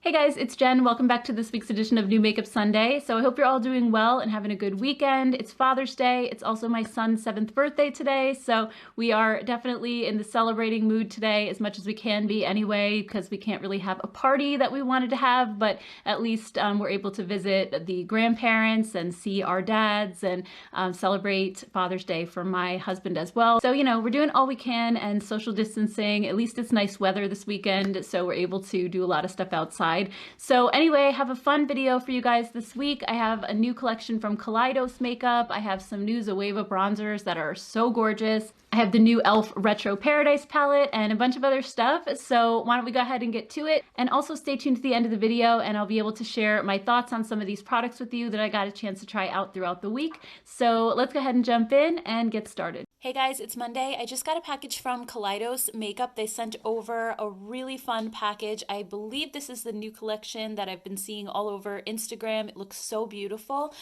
Hey guys, it's Jen. Welcome back to this week's edition of New Makeup Sunday. So I hope you're all doing well and having a good weekend. It's Father's Day. It's also my son's 7th birthday today, so we are definitely in the celebrating mood today as much as we can be anyway, because we can't really have a party that we wanted to have, but at least we're able to visit the grandparents and see our dads and celebrate Father's Day for my husband as well. So, we're doing all we can and social distancing. At least it's nice weather this weekend, so we're able to do a lot of stuff outside. So anyway, I have a fun video for you guys this week. I have a new collection from Kaleidos Makeup. I have some new Zoeva bronzers that are so gorgeous. I have the new e.l.f. Retro Paradise palette and a bunch of other stuff. So why don't we go ahead and get to it? And also stay tuned to the end of the video and I'll be able to share my thoughts on some of these products with you that I got a chance to try out throughout the week. So let's go ahead and jump in and get started. Hey guys, it's Monday. I just got a package from Kaleidos Makeup. They sent over a really fun package. I believe this is the new collection that I've been seeing all over Instagram. It looks so beautiful.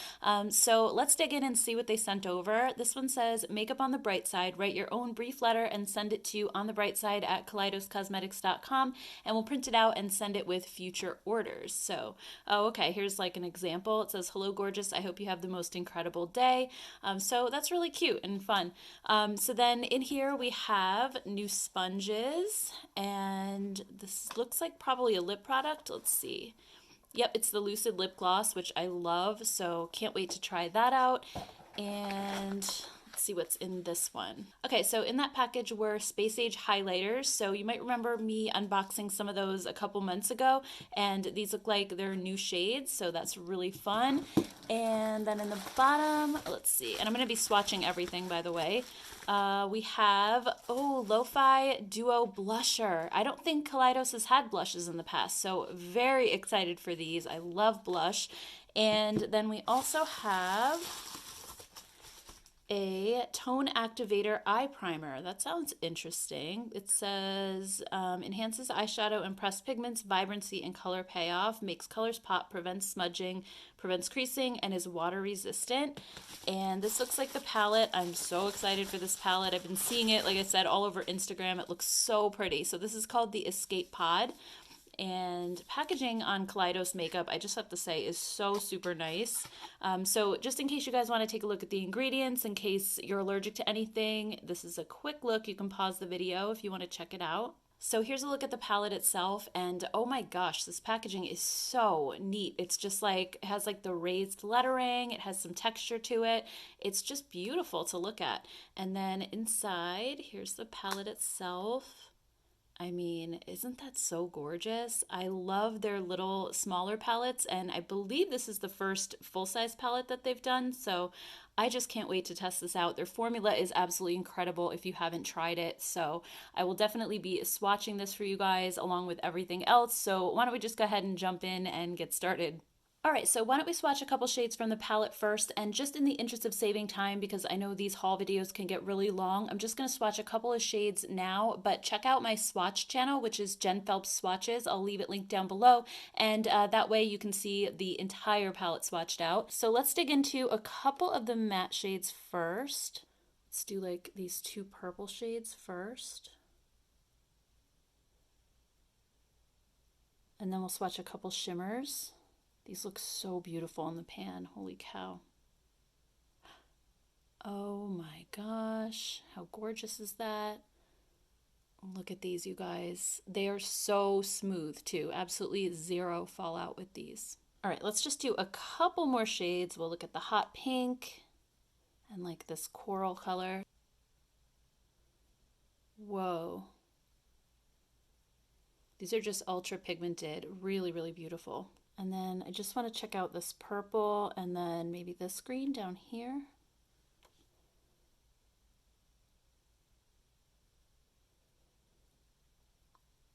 So let's dig in and see what they sent over. This one says, makeup on the bright side. Write your own brief letter and send it to onthebrightside@kaleidoscosmetics.com and we'll print it out and send it with future orders. So, okay, here's like an example. It says, hello gorgeous, I hope you have the most incredible day. So that's really cute and fun. So then in here we have new sponges, and this looks like probably a lip product. Let's see. Yep, it's the Lucid Lip Gloss, which I love, so can't wait to try that out. And let's see what's in this one. Okay, so in that package were Space Age highlighters. So you might remember me unboxing some of those a couple months ago, and these look like they're new shades, so that's really fun. And then in the bottom, let's see, and I'm going to be swatching everything, by the way. We have, LoFi Duo Blusher. I don't think Kaleidos has had blushes in the past, so very excited for these. I love blush. And then we also have a Tone Activator Eye Primer. That sounds interesting. It says, enhances eyeshadow and pressed pigments, vibrancy and color payoff, makes colors pop, prevents smudging, prevents creasing, and is water resistant. And this looks like the palette. I'm so excited for this palette. I've been seeing it, like I said, all over Instagram. It looks so pretty. So this is called the Escape Pod. And packaging on Kaleidos Makeup, I just have to say, is so super nice. So just in case you guys want to take a look at the ingredients, in case you're allergic to anything, this is a quick look. You can pause the video if you want to check it out. So here's a look at the palette itself, and oh my gosh, this packaging is so neat. It's just like, it has like the raised lettering, it has some texture to it. It's just beautiful to look at. And then inside, here's the palette itself. I mean, isn't that so gorgeous? I love their little smaller palettes, and I believe this is the first full-size palette that they've done, so I just can't wait to test this out. Their formula is absolutely incredible if you haven't tried it, so I will definitely be swatching this for you guys along with everything else, so why don't we just go ahead and jump in and get started. All right, so why don't we swatch a couple shades from the palette first, and just in the interest of saving time, because I know these haul videos can get really long, I'm just going to swatch a couple of shades now, but check out my swatch channel, which is Jen Phelps Swatches. I'll leave it linked down below, and that way you can see the entire palette swatched out. So let's dig into a couple of the matte shades first. Let's do like these two purple shades first. And then we'll swatch a couple shimmers. These look so beautiful in the pan. Holy cow. Oh my gosh. How gorgeous is that? Look at these, you guys. They are so smooth too. Absolutely zero fallout with these. All right, let's just do a couple more shades. We'll look at the hot pink and like this coral color. Whoa. These are just ultra pigmented. Really, really beautiful. And then I just want to check out this purple and then maybe this green down here.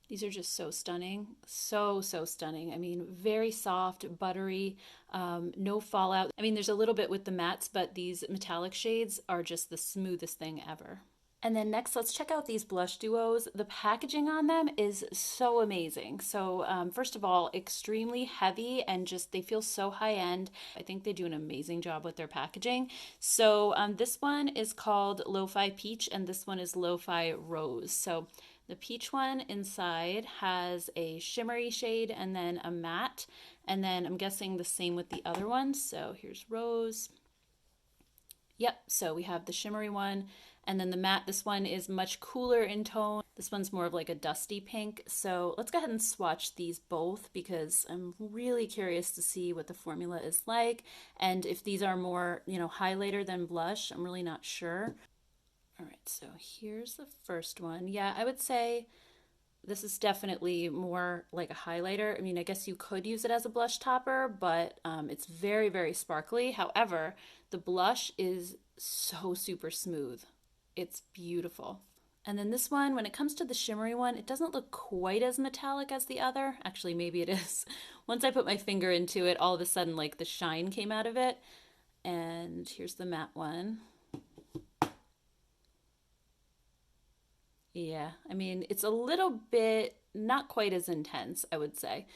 These are just so stunning. So stunning. I mean, very soft, buttery, no fallout. I mean, there's a little bit with the mattes, but these metallic shades are just the smoothest thing ever. And then next, let's check out these blush duos. The packaging on them is so amazing. So first of all, extremely heavy and just, they feel so high end. I think they do an amazing job with their packaging. So this one is called LoFi Peach and this one is LoFi Rose. So The peach one inside has a shimmery shade and then a matte. And then I'm guessing the same with the other ones. So here's Rose. Yep, so we have the shimmery one and then the matte. This one is much cooler in tone. This one's more of like a dusty pink. So let's go ahead and swatch these both because I'm really curious to see what the formula is like. And if these are more, highlighter than blush, I'm really not sure. All right, so here's the first one. Yeah, I would say this is definitely more like a highlighter. I mean, I guess you could use it as a blush topper, but it's very, very sparkly. However, the blush is so super smooth. It's beautiful. And then this one, when it comes to the shimmery one, it doesn't look quite as metallic as the other. Actually, maybe it is. Once I put my finger into it, all of a sudden, like the shine came out of it. And here's the matte one. Yeah, I mean, it's a little bit not quite as intense, I would say.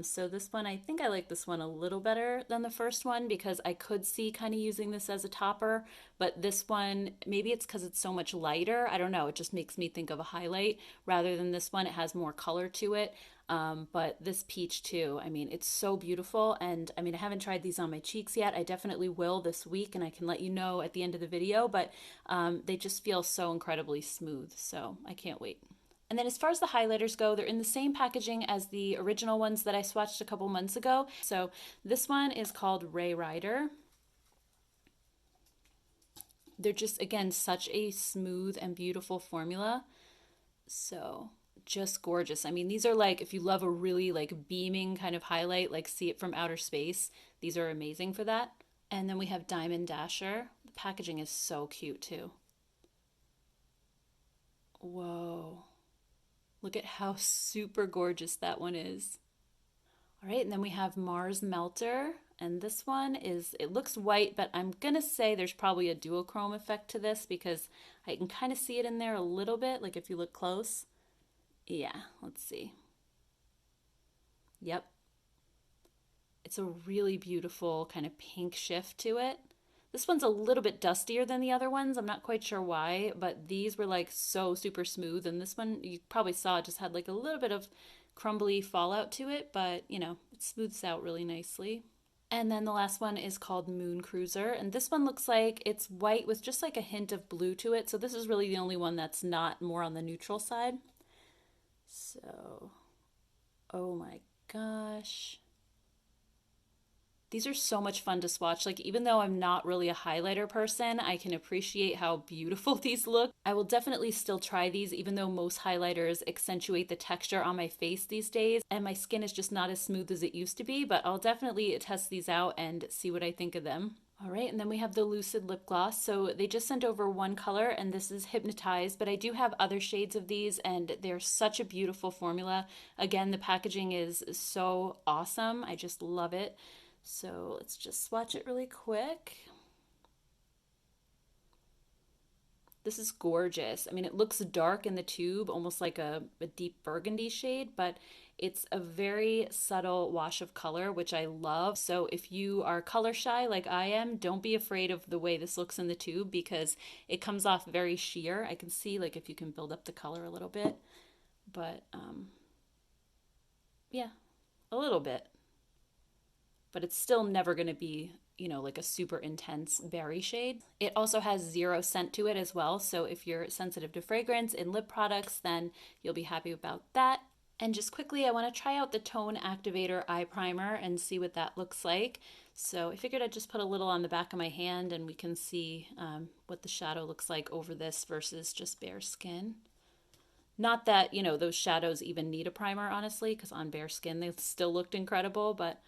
So this one, I think I like this one a little better than the first one because I could see kind of using this as a topper, but this one, maybe it's because it's so much lighter. I don't know. It just makes me think of a highlight rather than this one. It has more color to it. But this peach too, I mean, it's so beautiful. And I mean, I haven't tried these on my cheeks yet. I definitely will this week and I can let you know at the end of the video, but they just feel so incredibly smooth. So I can't wait. And then as far as the highlighters go, they're in the same packaging as the original ones that I swatched a couple months ago. So this one is called Ray Rider. They're just, again, such a smooth and beautiful formula. So just gorgeous. I mean, these are like, if you love a really like beaming kind of highlight, like see it from outer space, these are amazing for that. And then we have Diamond Dasher. The packaging is so cute too. Whoa. Look at how super gorgeous that one is. All right, and then we have Mars Melter. And this one is, it looks white, but I'm gonna say there's probably a duochrome effect to this because I can kind of see it in there a little bit, like if you look close. Yeah, let's see. Yep. It's a really beautiful kind of pink shift to it. This one's a little bit dustier than the other ones. I'm not quite sure why, but these were like so super smooth. And this one, you probably saw, just had like a little bit of crumbly fallout to it, but it smooths out really nicely. And then the last one is called Moon Cruiser. And this one looks like it's white with just like a hint of blue to it. So this is really the only one that's not more on the neutral side. So, oh my gosh. These are so much fun to swatch. Like, even though I'm not really a highlighter person, I can appreciate how beautiful these look. I will definitely still try these, even though most highlighters accentuate the texture on my face these days, and my skin is just not as smooth as it used to be, but I'll definitely test these out and see what I think of them. All right, and then we have the Lucid Lip Gloss. So they just sent over one color, and this is Hypnotize, but I do have other shades of these, and they're such a beautiful formula. Again, the packaging is so awesome. I just love it. So let's just swatch it really quick. This is gorgeous. I mean, it looks dark in the tube, almost like a deep burgundy shade, but it's a very subtle wash of color, which I love. So if you are color shy like I am, don't be afraid of the way this looks in the tube because it comes off very sheer. I can see like if you can build up the color a little bit, but yeah, a little bit. But it's still never going to be, like a super intense berry shade. It also has 0 scent to it as well. So if you're sensitive to fragrance in lip products, then you'll be happy about that. And just quickly, I want to try out the Tone Activator Eye Primer and see what that looks like. So I figured I'd just put a little on the back of my hand and we can see what the shadow looks like over this versus just bare skin. Not that, those shadows even need a primer, honestly, because on bare skin they still looked incredible, but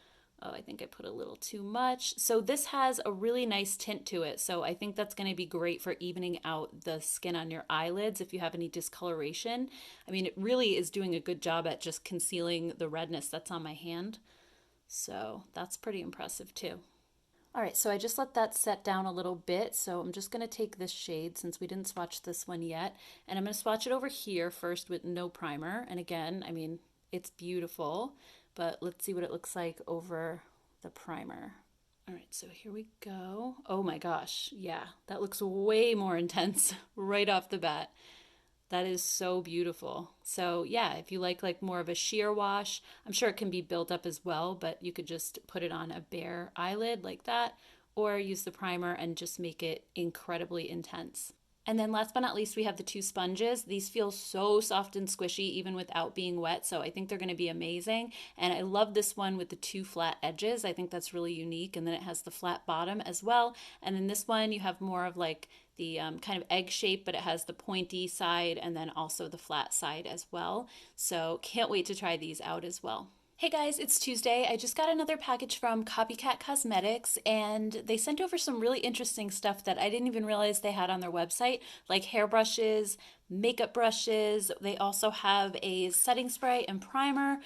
oh, I think I put a little too much. So this has a really nice tint to it. So I think that's going to be great for evening out the skin on your eyelids if you have any discoloration. I mean, it really is doing a good job at just concealing the redness that's on my hand. So that's pretty impressive too. All right, so I just let that set down a little bit. So I'm just going to take this shade since we didn't swatch this one yet. And I'm going to swatch it over here first with no primer. And again, I mean, it's beautiful. But let's see what it looks like over the primer. All right, so here we go. Oh my gosh, yeah, that looks way more intense right off the bat. That is so beautiful. So yeah, if you like more of a sheer wash, I'm sure it can be built up as well, but you could just put it on a bare eyelid like that, or use the primer and just make it incredibly intense. And then last but not least, we have the two sponges. These feel so soft and squishy even without being wet, so I think they're going to be amazing. And I love this one with the two flat edges. I think that's really unique. And then it has the flat bottom as well. And then this one, you have more of like the kind of egg shape, but it has the pointy side and then also the flat side as well. So can't wait to try these out as well. Hey guys, it's Tuesday. I just got another package from Copycat Cosmetics and they sent over some really interesting stuff that I didn't even realize they had on their website, like hairbrushes, makeup brushes. They also have a setting spray and primer.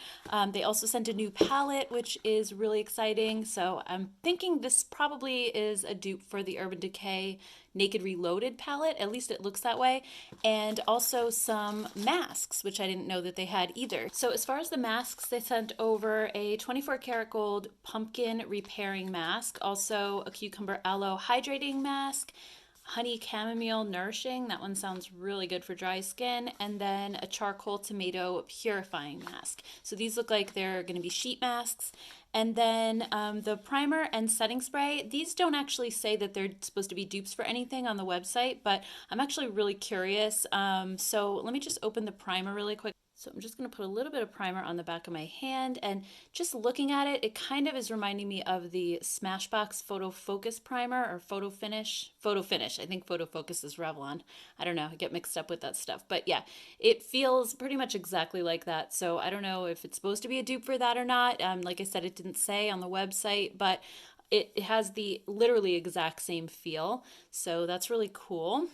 They also sent a new palette, which is really exciting. So I'm thinking this probably is a dupe for the Urban Decay Naked Reloaded palette. At least it looks that way. And also some masks, which I didn't know that they had either. So as far as the masks, they sent over a 24 karat gold pumpkin repairing mask, also a cucumber aloe hydrating mask, honey chamomile nourishing, that one sounds really good for dry skin, and then a charcoal tomato purifying mask. So these look like they're going to be sheet masks. And then the primer and setting spray, these don't actually say that they're supposed to be dupes for anything on the website, but I'm actually really curious. So let me just open the primer really quick. So I'm just going to put a little bit of primer on the back of my hand, and just looking at it, it kind of is reminding me of the Smashbox Photo Focus Primer or Photo Finish. Photo Finish. I think Photo Focus is Revlon. I don't know. I get mixed up with that stuff. But yeah, it feels pretty much exactly like that. So I don't know if it's supposed to be a dupe for that or not. Like I said, it didn't say on the website, but it has the literally exact same feel. So that's really cool.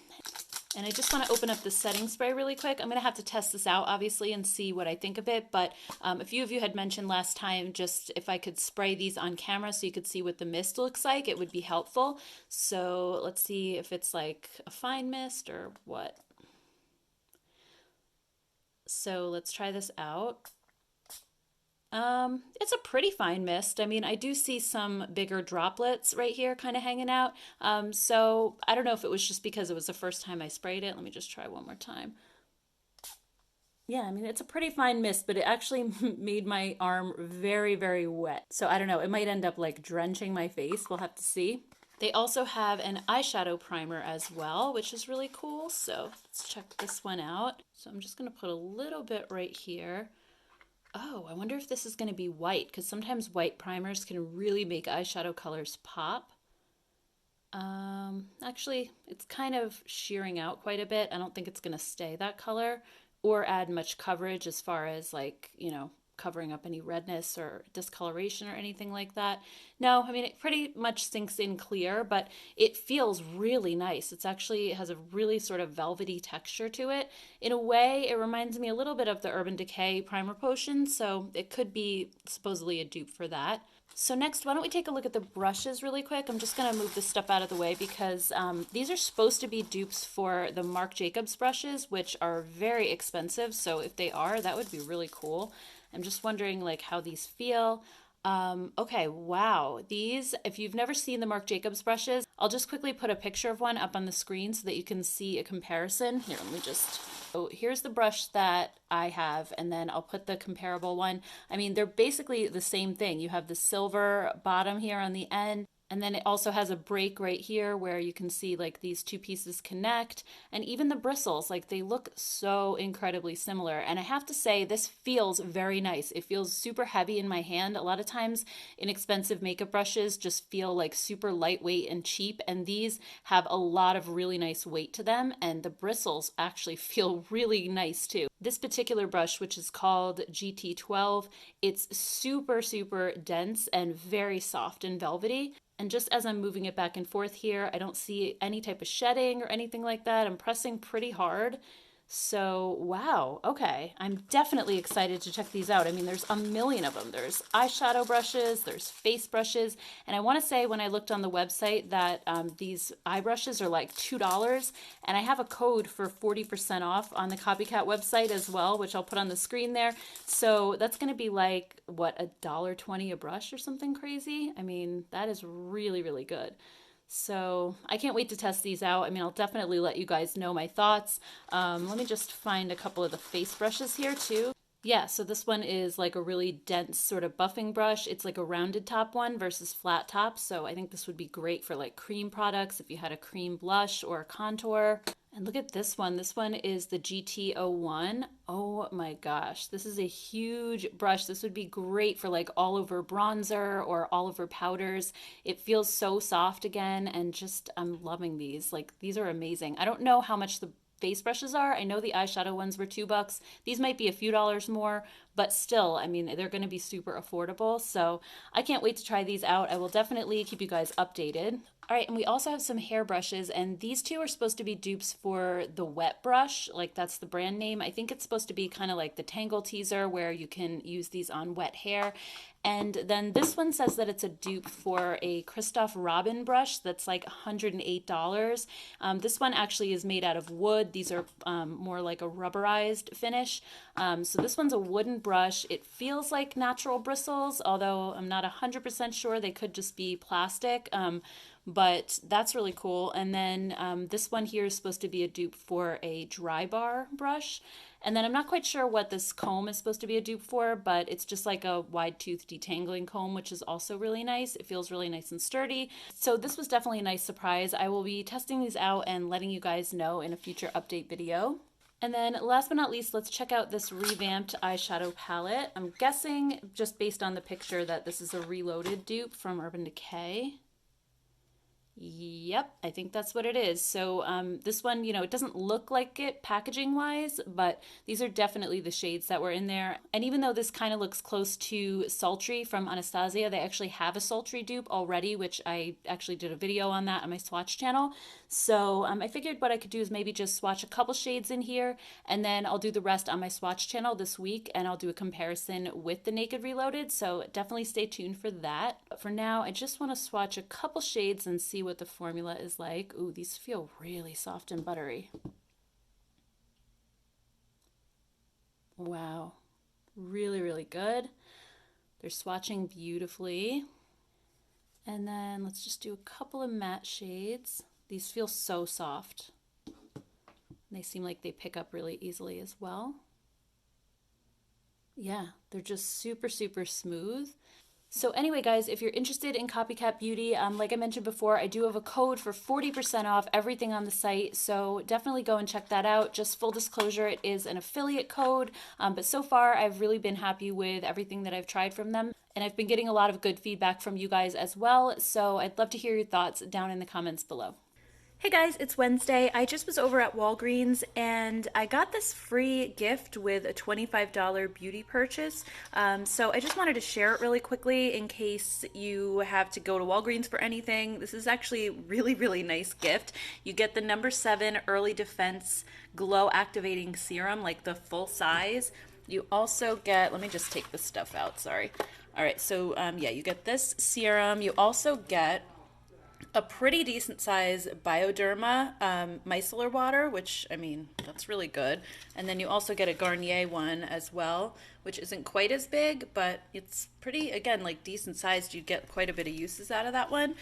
And I just want to open up the setting spray really quick. I'm going to have to test this out, obviously, and see what I think of it. But a few of you had mentioned last time just if I could spray these on camera so you could see what the mist looks like, it would be helpful. So let's see if it's like a fine mist or what. So let's try this out. It's a pretty fine mist. I mean, I do see some bigger droplets right here kind of hanging out. So I don't know if it was just because it was the first time I sprayed it. Let me just try one more time. Yeah, I mean, it's a pretty fine mist, but it actually made my arm very, very wet. So I don't know, it might end up like drenching my face. We'll have to see. They also have an eyeshadow primer as well, which is really cool. So let's check this one out. So I'm just going to put a little bit right here. Oh, I wonder if this is going to be white, because sometimes white primers can really make eyeshadow colors pop. Actually, it's kind of shearing out quite a bit. I don't think it's going to stay that color or add much coverage as far as like, you know, covering up any redness or discoloration or anything like that. No, I mean, it pretty much sinks in clear, but it feels really nice. It's actually, it has a really sort of velvety texture to it. In a way, it reminds me a little bit of the Urban Decay Primer Potion, so it could be supposedly a dupe for that. So next, why don't we take a look at the brushes really quick? I'm just going to move this stuff out of the way because these are supposed to be dupes for the Marc Jacobs brushes, which are very expensive. So if they are, that would be really cool. I'm just wondering like how these feel. Okay, wow. These, if you've never seen the Marc Jacobs brushes, I'll just quickly put a picture of one up on the screen so that you can see a comparison. Here, let me just, oh, here's the brush that I have, and then I'll put the comparable one. I mean, they're basically the same thing. You have the silver bottom here on the end, and then it also has a break right here where you can see like these two pieces connect, and even the bristles, like they look so incredibly similar. And I have to say, this feels very nice. It feels super heavy in my hand. A lot of times inexpensive makeup brushes just feel like super lightweight and cheap, and these have a lot of really nice weight to them, and the bristles actually feel really nice too. This particular brush, which is called GT12, it's super, super dense and very soft and velvety. And just as I'm moving it back and forth here, I don't see any type of shedding or anything like that. I'm pressing pretty hard. So, wow, okay. I'm definitely excited to check these out. I mean, there's a million of them. There's eyeshadow brushes, there's face brushes, and I want to say when I looked on the website that these eye brushes are like $2, and I have a code for 40% off on the Copycat website as well, which I'll put on the screen there. So that's going to be like, what, $1.20 a brush or something crazy? I mean, that is really, really good. So I can't wait to test these out. I mean, I'll definitely let you guys know my thoughts. Let me just find a couple of the face brushes here too. Yeah, so this one is like a really dense sort of buffing brush. It's like a rounded top one versus flat top. So I think this would be great for like cream products if you had a cream blush or a contour. And look at this one. This one is the GT01. Oh my gosh, this is a huge brush. This would be great for like all over bronzer or all over powders. It feels so soft again, and just I'm loving these. Like these are amazing. I don't know how much the face brushes are. I know the eyeshadow ones were $2. These might be a few dollars more, but still, I mean, they're going to be super affordable. So I can't wait to try these out. I will definitely keep you guys updated. All right, and we also have some hair brushes, and these two are supposed to be dupes for the wet brush, like that's the brand name. I think it's supposed to be kind of like the Tangle Teaser, where you can use these on wet hair. And then this one says that it's a dupe for a Christoph Robin brush that's like $108. This one actually is made out of wood. These are more like a rubberized finish. So this one's a wooden brush. It feels like natural bristles, although I'm not 100% sure. They could just be plastic. But that's really cool. And then this one here is supposed to be a dupe for a dry bar brush. And then I'm not quite sure what this comb is supposed to be a dupe for, but it's just like a wide tooth detangling comb, which is also really nice. It feels really nice and sturdy. So this was definitely a nice surprise. I will be testing these out and letting you guys know in a future update video. And then last but not least, let's check out this revamped eyeshadow palette. I'm guessing, just based on the picture, that this is a reloaded dupe from Urban Decay. Yep, I think that's what it is. So this one, you know, it doesn't look like it packaging wise, but these are definitely the shades that were in there. And even though this kind of looks close to Sultry from Anastasia, they actually have a Sultry dupe already, which I actually did a video on that on my swatch channel. So I figured what I could do is maybe just swatch a couple shades in here, and then I'll do the rest on my swatch channel this week, and I'll do a comparison with the Naked Reloaded. So definitely stay tuned for that. But for now, I just want to swatch a couple shades and see what the formula is like. Ooh, these feel really soft and buttery. Wow, really, really good. They're swatching beautifully. And then let's just do a couple of matte shades. These feel so soft. They seem like they pick up really easily as well. Yeah, they're just super, super smooth. So anyway, guys, if you're interested in Copycat Beauty, like I mentioned before, I do have a code for 40% off everything on the site. So definitely go and check that out. Just full disclosure, it is an affiliate code. But so far, I've really been happy with everything that I've tried from them. And I've been getting a lot of good feedback from you guys as well. So I'd love to hear your thoughts down in the comments below. Hey guys, it's Wednesday. I just was over at Walgreens and I got this free gift with a $25 beauty purchase. So I just wanted to share it really quickly in case you have to go to Walgreens for anything. This is actually a really, really nice gift. You get the No. 7 Early Defense Glow Activating Serum, like the full size. You also get, let me just take this stuff out, sorry. All right, so yeah, you get this serum. You also get a pretty decent size Bioderma micellar water, which, I mean, that's really good. And then you also get a Garnier one as well, which isn't quite as big, but it's pretty, again, like decent sized. You get quite a bit of uses out of that one.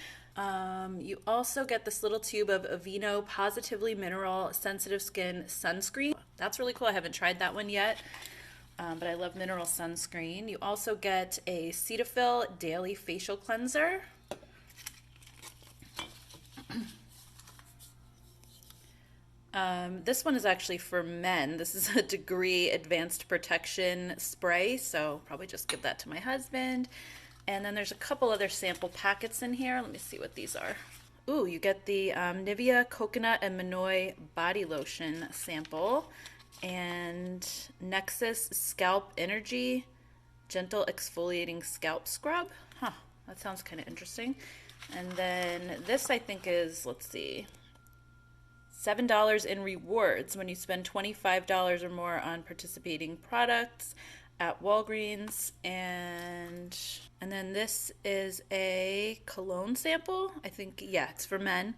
You also get this little tube of Aveeno Positively Mineral Sensitive Skin Sunscreen. That's really cool. I haven't tried that one yet. But I love mineral sunscreen. You also get a Cetaphil Daily Facial Cleanser. This one is actually for men. This is a Degree Advanced Protection Spray, so probably just give that to my husband. And then there's a couple other sample packets in here. Let me see what these are. Ooh, you get the Nivea Coconut and Manoi Body Lotion sample, and Nexus Scalp Energy Gentle Exfoliating Scalp Scrub. Huh, that sounds kind of interesting. And then this I think is, let's see, $7 in rewards when you spend $25 or more on participating products at Walgreens. And then this is a cologne sample. I think, yeah, it's for men.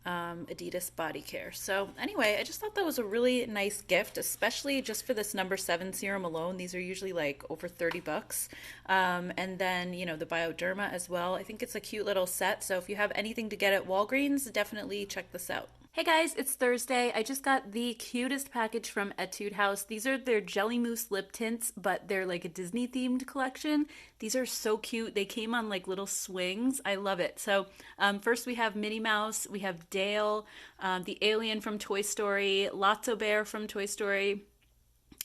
Adidas Body Care. So anyway, I just thought that was a really nice gift, especially just for this #7 serum alone. These are usually like over 30 bucks. And then, you know, the Bioderma as well. I think it's a cute little set. So if you have anything to get at Walgreens, definitely check this out. Hey guys, it's Thursday. I just got the cutest package from Etude House. These are their Jelly Mousse lip tints, but they're like a Disney themed collection. These are so cute. They came on like little swings. I love it. So first we have Minnie Mouse, we have Dale, the alien from Toy Story, Lotso Bear from Toy Story,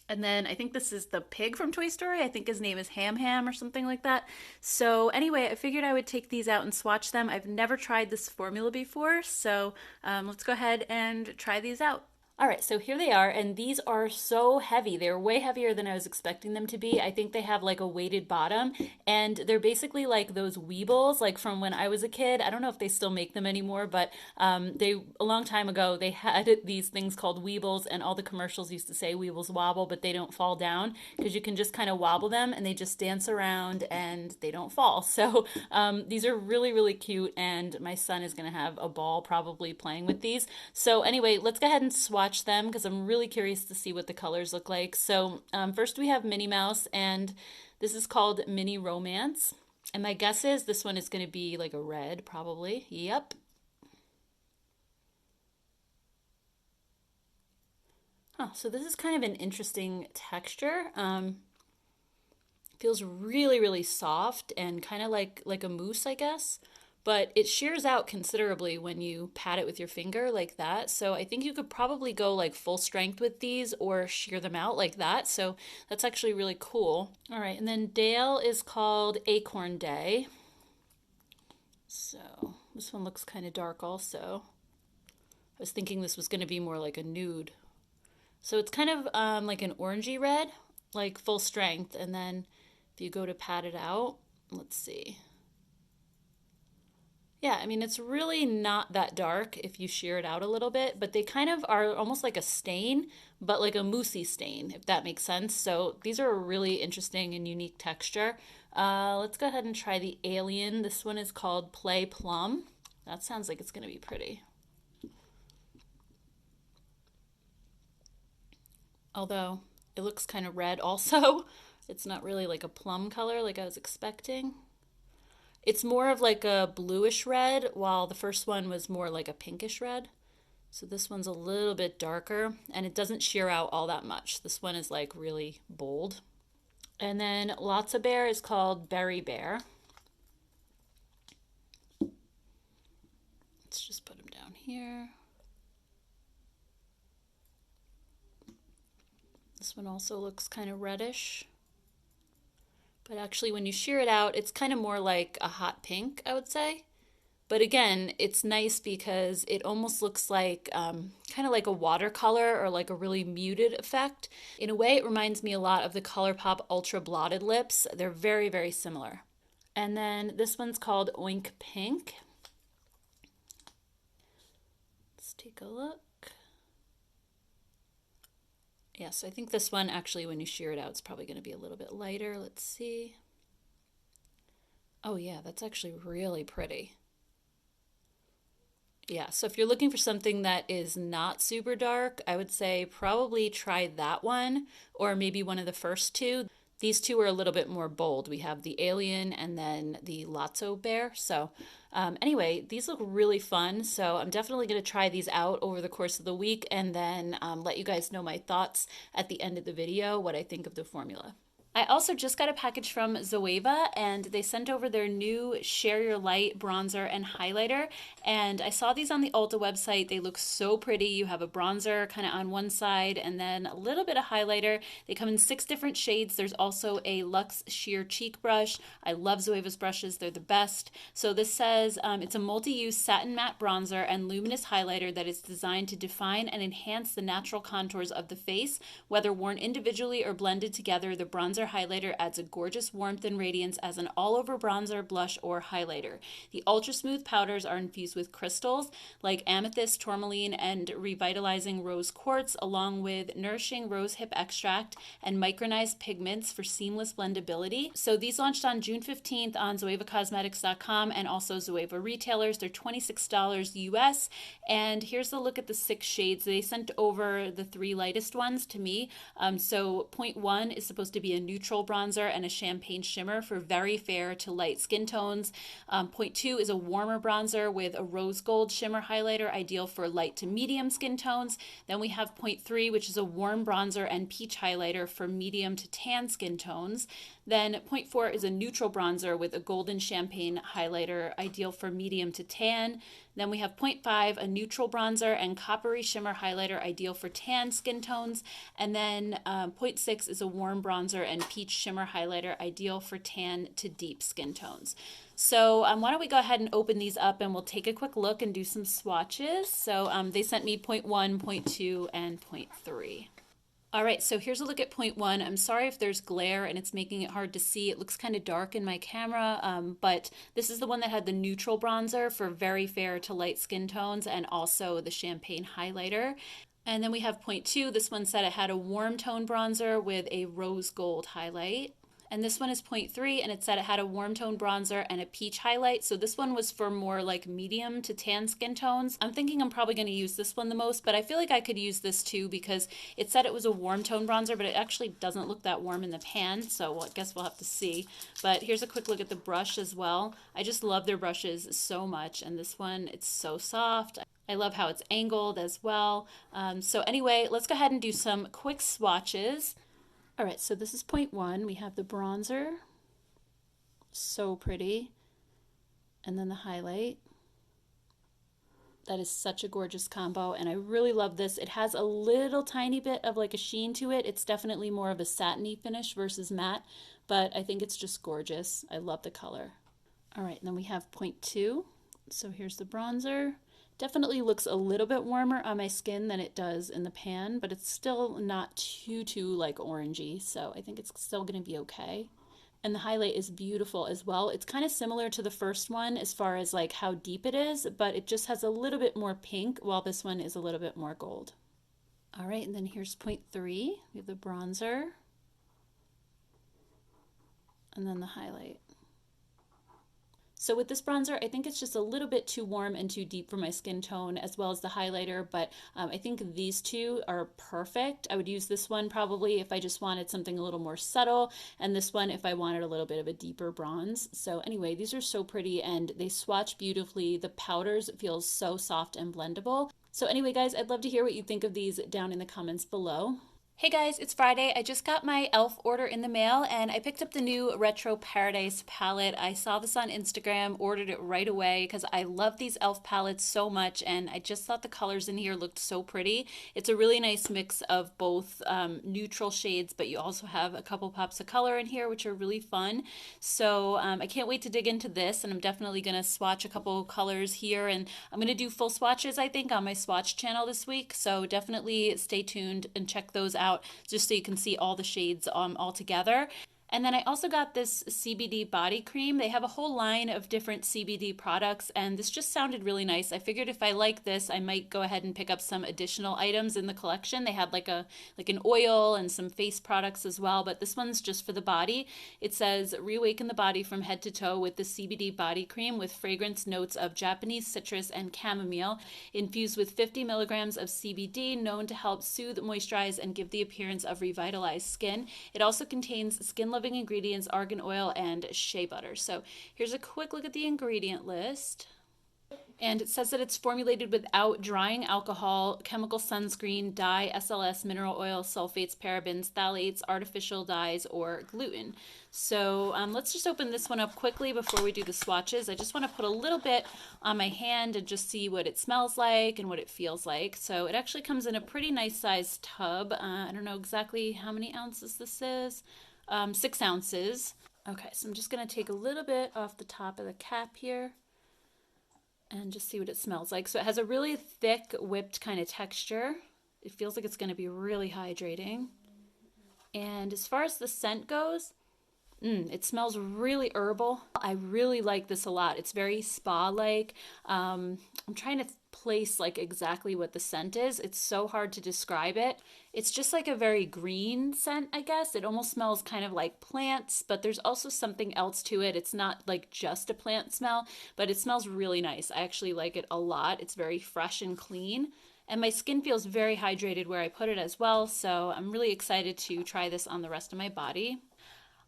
and then I think this is the pig from Toy Story. I think his name is Ham Ham or something like that. So anyway, I figured I would take these out and swatch them. I've never tried this formula before, so let's go ahead and try these out. All right, so here they are, and these are so heavy. They're way heavier than I was expecting them to be. I think they have like a weighted bottom, and they're basically like those Weebles, like from when I was a kid. I don't know if they still make them anymore, but a long time ago, they had these things called Weebles, and all the commercials used to say Weebles wobble, but they don't fall down, because you can just kind of wobble them, and they just dance around, and they don't fall. So these are really, really cute, and my son is going to have a ball probably playing with these. So anyway, let's go ahead and swatch them because I'm really curious to see what the colors look like. So first we have Minnie Mouse, and this is called Mini Romance. And my guess is this one is going to be like a red, probably. Yep. Huh, so this is kind of an interesting texture. Feels really, really soft and kind of like a mousse, I guess. But it shears out considerably when you pat it with your finger like that. So I think you could probably go like full strength with these or shear them out like that. So that's actually really cool. All right, and then Dale is called Acorn Day. So this one looks kind of dark also. I was thinking this was going to be more like a nude. So it's kind of like an orangey red, like full strength. And then if you go to pat it out, let's see. Yeah, I mean, it's really not that dark if you shear it out a little bit, but they kind of are almost like a stain, but like a moussey stain, if that makes sense. So these are a really interesting and unique texture. Let's go ahead and try the Alien. This one is called Play Plum. That sounds like it's going to be pretty. Although it looks kind of red also. It's not really like a plum color like I was expecting. It's more of like a bluish red, while the first one was more like a pinkish red. So this one's a little bit darker, and it doesn't sheer out all that much. This one is like really bold. And then Lotso Bear is called Berry Bear. Let's just put him down here. This one also looks kind of reddish. But actually, when you shear it out, it's kind of more like a hot pink, I would say. But again, it's nice because it almost looks like kind of like a watercolor or like a really muted effect. In a way, it reminds me a lot of the ColourPop Ultra Blotted Lips. They're very, very similar. And then this one's called Oink Pink. Let's take a look. Yeah, so I think this one actually, when you shear it out, it's probably going to be a little bit lighter. Let's see. Oh yeah, that's actually really pretty. Yeah, so if you're looking for something that is not super dark, I would say probably try that one or maybe one of the first two. These two are a little bit more bold. We have the Alien and then the Lotso Bear. So anyway, these look really fun. So I'm definitely going to try these out over the course of the week and then let you guys know my thoughts at the end of the video, what I think of the formula. I also just got a package from Zoeva, and they sent over their new Share Your Light bronzer and highlighter, and I saw these on the Ulta website. They look so pretty. You have a bronzer kind of on one side and then a little bit of highlighter. They come in 6 different shades. There's also a Luxe Sheer Cheek Brush. I love Zoeva's brushes. They're the best. So this says it's a multi-use satin matte bronzer and luminous highlighter that is designed to define and enhance the natural contours of the face. Whether worn individually or blended together, the bronzer Bronzer Highlighter adds a gorgeous warmth and radiance as an all-over bronzer, blush, or highlighter. The ultra smooth powders are infused with crystals like amethyst, tourmaline, and revitalizing rose quartz, along with nourishing rose hip extract and micronized pigments for seamless blendability. So these launched on June 15th on ZoevaCosmetics.com and also Zoeva retailers. They're $26 US. And here's the look at the 6 shades. They sent over the 3 lightest ones to me. So 0.1 is supposed to be a neutral bronzer and a champagne shimmer for very fair to light skin tones. 0.2 is a warmer bronzer with a rose gold shimmer highlighter, ideal for light to medium skin tones. Then we have 0.3, which is a warm bronzer and peach highlighter for medium to tan skin tones. Then 0.4 is a neutral bronzer with a golden champagne highlighter, ideal for medium to tan. Then we have 0.5, a neutral bronzer and coppery shimmer highlighter, ideal for tan skin tones. And then 0.6 is a warm bronzer and peach shimmer highlighter, ideal for tan to deep skin tones. So why don't we go ahead and open these up and we'll take a quick look and do some swatches. So they sent me 0.1, 0.2, and 0.3. All right, so here's a look at 0.1. I'm sorry if there's glare and it's making it hard to see. It looks kind of dark in my camera, but this is the one that had the neutral bronzer for very fair to light skin tones and also the champagne highlighter. And then we have 0.2. This one said it had a warm tone bronzer with a rose gold highlight. And this one is 0.3, and it said it had a warm tone bronzer and a peach highlight. So this one was for more like medium to tan skin tones. I'm thinking I'm probably going to use this one the most, but I feel like I could use this too because it said it was a warm tone bronzer, but it actually doesn't look that warm in the pan. So I guess we'll have to see. But here's a quick look at the brush as well. I just love their brushes so much. And this one, it's so soft. I love how it's angled as well. So anyway, let's go ahead and do some quick swatches. All right, so this is 0.1. We have the bronzer, so pretty, and then the highlight. That is such a gorgeous combo, and I really love this. It has a little tiny bit of like a sheen to it. It's definitely more of a satiny finish versus matte, but I think it's just gorgeous. I love the color. All right, and then we have 0.2. So here's the bronzer. Definitely looks a little bit warmer on my skin than it does in the pan, but it's still not too like orangey, so I think it's still going to be okay. And the highlight is beautiful as well. It's kind of similar to the first one as far as like how deep it is, but it just has a little bit more pink while this one is a little bit more gold. All right, and then here's 0.3. We have the bronzer and then the highlight. So with this bronzer, I think it's just a little bit too warm and too deep for my skin tone, as well as the highlighter, but I think these two are perfect. I would use this one probably if I just wanted something a little more subtle, and this one if I wanted a little bit of a deeper bronze. So anyway, these are so pretty and they swatch beautifully. The powders feel so soft and blendable. So anyway, guys, I'd love to hear what you think of these down in the comments below. Hey guys, it's Friday. I just got my e.l.f. order in the mail and I picked up the new Retro Paradise palette. I saw this on Instagram, ordered it right away because I love these e.l.f. palettes so much and I just thought the colors in here looked so pretty. It's a really nice mix of both neutral shades, but you also have a couple pops of color in here, which are really fun. So I can't wait to dig into this, and I'm definitely going to swatch a couple colors here, and I'm going to do full swatches, I think, on my swatch channel this week. So definitely stay tuned and check those out just so you can see all the shades all together. And then I also got this CBD Body Cream. They have a whole line of different CBD products, and this just sounded really nice. I figured if I like this, I might go ahead and pick up some additional items in the collection. They had like an oil and some face products as well, but this one's just for the body. It says, reawaken the body from head to toe with the CBD Body Cream with fragrance notes of Japanese citrus and chamomile, infused with 50 milligrams of CBD, known to help soothe, moisturize, and give the appearance of revitalized skin. It also contains skin-loving ingredients, argan oil, and shea butter. So here's a quick look at the ingredient list. And it says that it's formulated without drying alcohol, chemical sunscreen, dye, SLS, mineral oil, sulfates, parabens, phthalates, artificial dyes, or gluten. So let's just open this one up quickly before we do the swatches. I just want to put a little bit on my hand and just see what it smells like and what it feels like. So it actually comes in a pretty nice sized tub. I don't know exactly how many ounces this is. 6 ounces. Okay, so I'm just going to take a little bit off the top of the cap here and just see what it smells like. So it has a really thick whipped kind of texture. It feels like it's going to be really hydrating. And as far as the scent goes, it smells really herbal. I really like this a lot. It's very spa-like. I'm trying to place like exactly what the scent is. It's so hard to describe it. It's just like a very green scent, I guess. It almost smells kind of like plants, but there's also something else to it. It's not like just a plant smell, but it smells really nice. I actually like it a lot. It's very fresh and clean. And my skin feels very hydrated where I put it as well. So I'm really excited to try this on the rest of my body.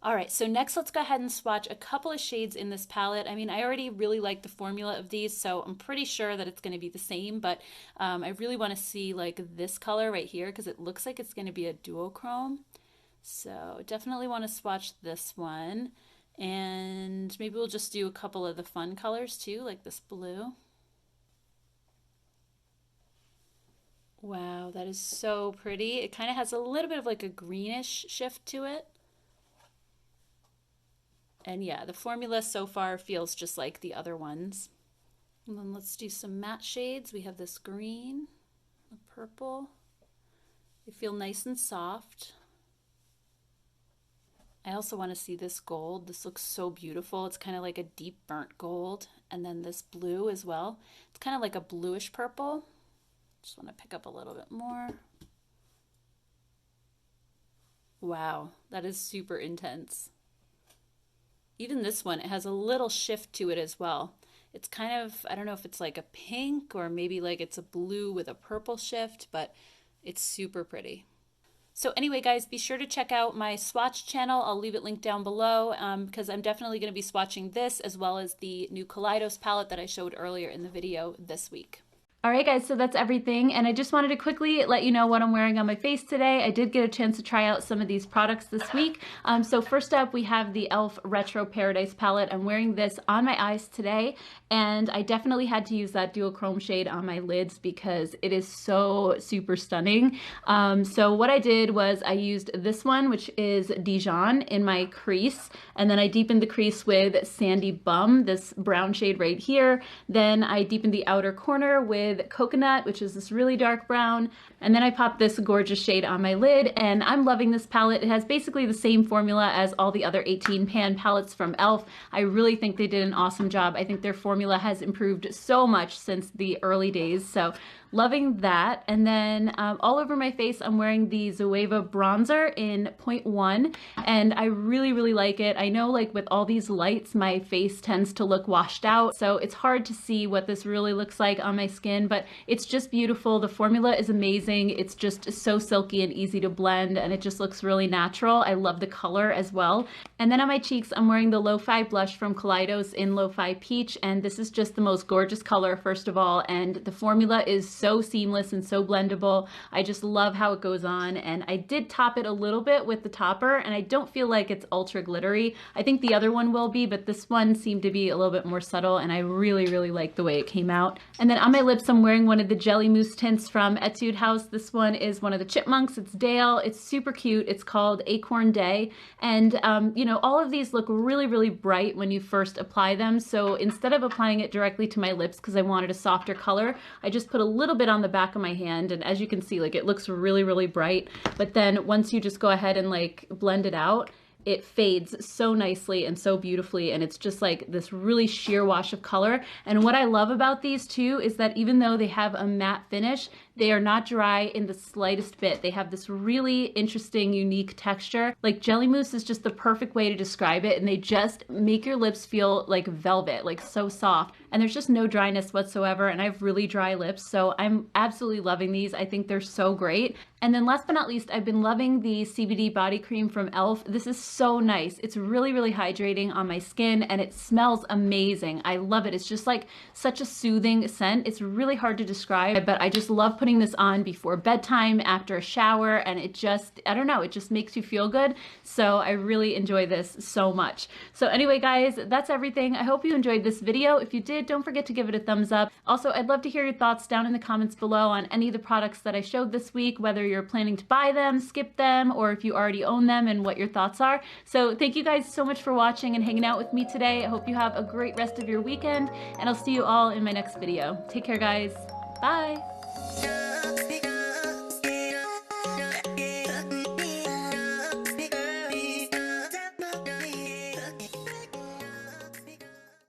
All right, so next let's go ahead and swatch a couple of shades in this palette. I mean, I already really like the formula of these, so I'm pretty sure that it's going to be the same, but I really want to see like this color right here because it looks like it's going to be a duochrome. So definitely want to swatch this one, and maybe we'll just do a couple of the fun colors too, like this blue. Wow, that is so pretty. It kind of has a little bit of like a greenish shift to it. And yeah, the formula so far feels just like the other ones. And then let's do some matte shades. We have this green, the purple. They feel nice and soft. I also want to see this gold. This looks so beautiful. It's kind of like a deep burnt gold. And then this blue as well. It's kind of like a bluish purple. Just want to pick up a little bit more. Wow, that is super intense. Even this one, it has a little shift to it as well. It's kind of, I don't know if it's like a pink or maybe like it's a blue with a purple shift, but it's super pretty. So anyway, guys, be sure to check out my swatch channel. I'll leave it linked down below because I'm definitely going to be swatching this as well as the new Kaleidos palette that I showed earlier in the video this week. All right, guys, so that's everything. And I just wanted to quickly let you know what I'm wearing on my face today. I did get a chance to try out some of these products this week. So first up, we have the e.l.f. Retro Paradise palette. I'm wearing this on my eyes today. And I definitely had to use that duochrome shade on my lids because it is so super stunning. So what I did was I used this one, which is Dijon, in my crease. And then I deepened the crease with Sandy Bum, this brown shade right here. Then I deepened the outer corner with Coconut, which is this really dark brown. And then I popped this gorgeous shade on my lid, and I'm loving this palette. It has basically the same formula as all the other 18 pan palettes from e.l.f. I really think they did an awesome job. I think their formula has improved so much since the early days. So loving that. And then all over my face, I'm wearing the Zoeva Bronzer in 0.1, and I really, really like it. I know like with all these lights, my face tends to look washed out, so it's hard to see what this really looks like on my skin, but it's just beautiful. The formula is amazing. It's just so silky and easy to blend, and it just looks really natural. I love the color as well. And then on my cheeks, I'm wearing the LoFi blush from Kaleidos in LoFi Peach, and this is just the most gorgeous color, first of all, and the formula is so seamless and so blendable. I just love how it goes on, and I did top it a little bit with the topper, and I don't feel like it's ultra glittery. I think the other one will be, but this one seemed to be a little bit more subtle, and I really, really like the way it came out. And then on my lips, I'm wearing one of the Jelly Mousse tints from Etude House. This one is one of the chipmunks. It's Dale. It's super cute. It's called Acorn Day, and you know, all of these look really, really bright when you first apply them. So instead of applying it directly to my lips because I wanted a softer color, I just put a little bit on the back of my hand, and as you can see, like, it looks really, really bright. But then once you just go ahead and like blend it out, it fades so nicely and so beautifully, and it's just like this really sheer wash of color. And what I love about these too is that even though they have a matte finish, they are not dry in the slightest bit. They have this really interesting, unique texture. Like, jelly mousse is just the perfect way to describe it, and they just make your lips feel like velvet, like so soft. And there's just no dryness whatsoever, and I have really dry lips, so I'm absolutely loving these. I think they're so great. And then last but not least, I've been loving the CBD Body Cream from e.l.f. This is so nice. It's really, really hydrating on my skin, and it smells amazing. I love it. It's just like such a soothing scent. It's really hard to describe, but I just love putting this on before bedtime, after a shower, and it just, I don't know, it just makes you feel good. So I really enjoy this so much. So anyway, guys, that's everything. I hope you enjoyed this video. If you did, don't forget to give it a thumbs up. Also, I'd love to hear your thoughts down in the comments below on any of the products that I showed this week, whether you're planning to buy them, skip them, or if you already own them and what your thoughts are. So thank you guys so much for watching and hanging out with me today. I hope you have a great rest of your weekend, and I'll see you all in my next video. Take care, guys. Bye.